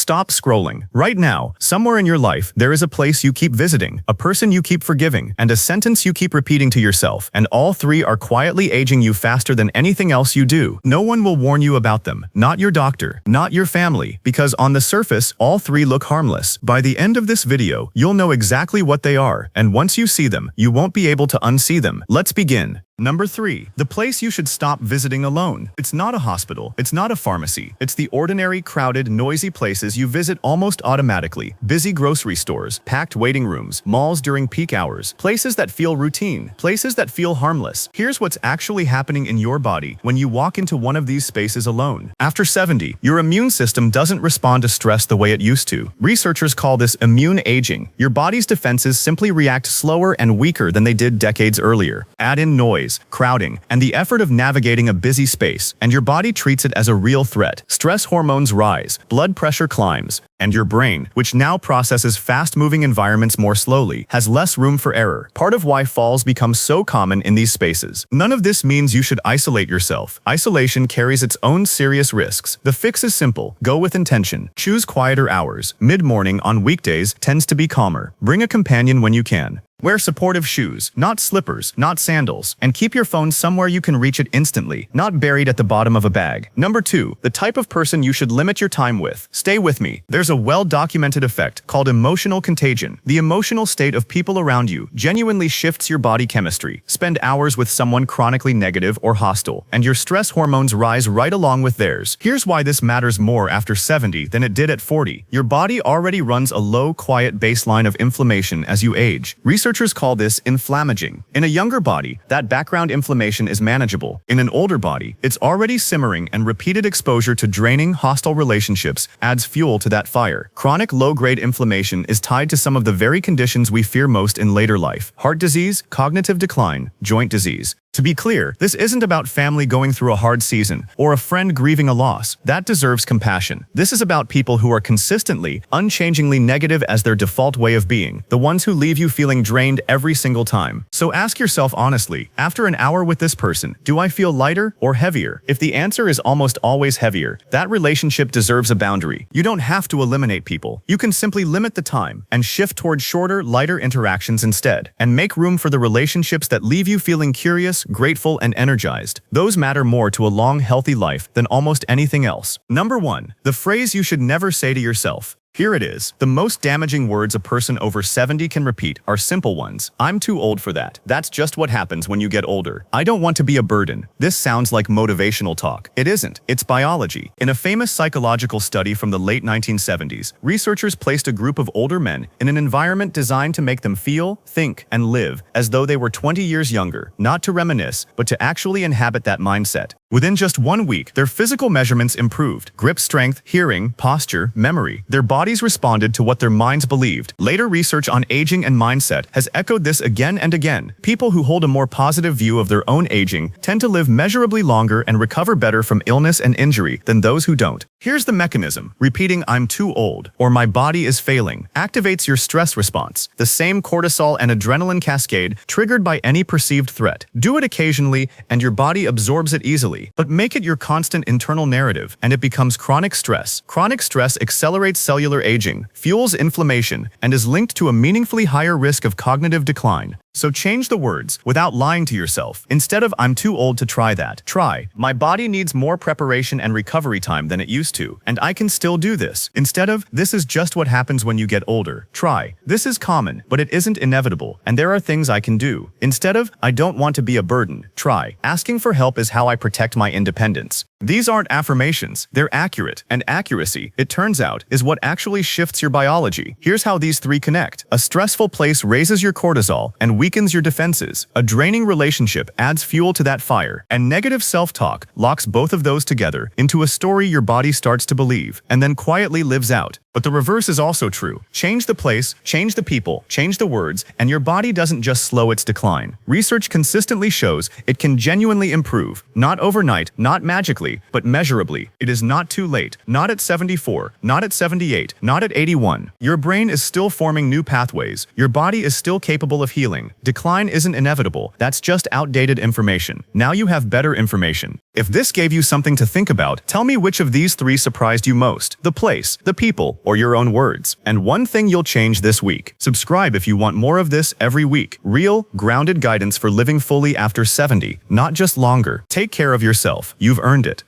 stop scrolling. Right now, somewhere in your life, there is a place you keep visiting, a person you keep forgiving, and a sentence you keep repeating to yourself, and all three are quietly aging you faster than anything else you do. No one will warn you about them, not your doctor, not your family, because on the surface, all three look harmless. By the end of this video, you'll know exactly what they are, and once you see them, you won't be able to unsee them. Let's begin. Number 3. The place you should stop visiting alone. It's not a hospital. It's not a pharmacy. It's the ordinary, crowded, noisy places you visit almost automatically. Busy grocery stores, packed waiting rooms, malls during peak hours. Places that feel routine. Places that feel harmless. Here's what's actually happening in your body when you walk into one of these spaces alone. After 70, your immune system doesn't respond to stress the way it used to. Researchers call this immune aging. Your body's defenses simply react slower and weaker than they did decades earlier. Add in noise, crowding, and the effort of navigating a busy space, and your body treats it as a real threat. Stress hormones rise, blood pressure climbs, and your brain, which now processes fast-moving environments more slowly, has less room for error. Part of why falls become so common in these spaces. None of this means you should isolate yourself. Isolation carries its own serious risks. The fix is simple. Go with intention. Choose quieter hours. Mid-morning on weekdays tends to be calmer. Bring a companion when you can. Wear supportive shoes, not slippers, not sandals, and keep your phone somewhere you can reach it instantly, not buried at the bottom of a bag. Number 2. The type of person you should limit your time with. Stay with me. There's a well-documented effect called emotional contagion. The emotional state of people around you genuinely shifts your body chemistry. Spend hours with someone chronically negative or hostile, and your stress hormones rise right along with theirs. Here's why this matters more after 70 than it did at 40. Your body already runs a low, quiet baseline of inflammation as you age. Researchers call this inflammaging. In a younger body, that background inflammation is manageable. In an older body, it's already simmering, and repeated exposure to draining, hostile relationships adds fuel to that fire. Chronic low-grade inflammation is tied to some of the very conditions we fear most in later life: heart disease, cognitive decline, joint disease. To be clear, this isn't about family going through a hard season or a friend grieving a loss. That deserves compassion. This is about people who are consistently, unchangingly negative as their default way of being, the ones who leave you feeling drained every single time. So ask yourself honestly, after an hour with this person, do I feel lighter or heavier? If the answer is almost always heavier, that relationship deserves a boundary. You don't have to eliminate people. You can simply limit the time and shift toward shorter, lighter interactions instead, and make room for the relationships that leave you feeling curious, grateful, and energized. Those matter more to a long, healthy life than almost anything else. Number 1. The phrase you should never say to yourself. Here it is. The most damaging words a person over 70 can repeat are simple ones. I'm too old for that. That's just what happens when you get older. I don't want to be a burden. This sounds like motivational talk. It isn't. It's biology. In a famous psychological study from the late 1970s, researchers placed a group of older men in an environment designed to make them feel, think, and live as though they were 20 years younger, not to reminisce, but to actually inhabit that mindset. Within just 1 week, their physical measurements improved: grip strength, hearing, posture, memory. Their bodies responded to what their minds believed. Later research on aging and mindset has echoed this again and again. People who hold a more positive view of their own aging tend to live measurably longer and recover better from illness and injury than those who don't. Here's the mechanism. Repeating "I'm too old" or "my body is failing" activates your stress response, the same cortisol and adrenaline cascade triggered by any perceived threat. Do it occasionally, and your body absorbs it easily. But make it your constant internal narrative, and it becomes chronic stress. Chronic stress accelerates cellular aging, fuels inflammation, and is linked to a meaningfully higher risk of cognitive decline. So change the words without lying to yourself. Instead of "I'm too old to try that," try "My body needs more preparation and recovery time than it used to, and I can still do this." Instead of "This is just what happens when you get older," try "This is common, but it isn't inevitable, and there are things I can do." Instead of "I don't want to be a burden," try "Asking for help is how I protect my independence." These aren't affirmations, they're accurate, and accuracy, it turns out, is what actually shifts your biology. Here's how these three connect. A stressful place raises your cortisol and weakens your defenses. A draining relationship adds fuel to that fire, and negative self-talk locks both of those together into a story your body starts to believe and then quietly lives out. But the reverse is also true. Change the place, change the people, change the words, and your body doesn't just slow its decline. Research consistently shows it can genuinely improve. Not overnight, not magically, but measurably. It is not too late. Not at 74, not at 78, not at 81. Your brain is still forming new pathways. Your body is still capable of healing. Decline isn't inevitable. That's just outdated information. Now you have better information. If this gave you something to think about, tell me which of these three surprised you most: the place, the people, or your own words. And one thing you'll change this week. Subscribe if you want more of this every week. Real, grounded guidance for living fully after 70, not just longer. Take care of yourself. You've earned it.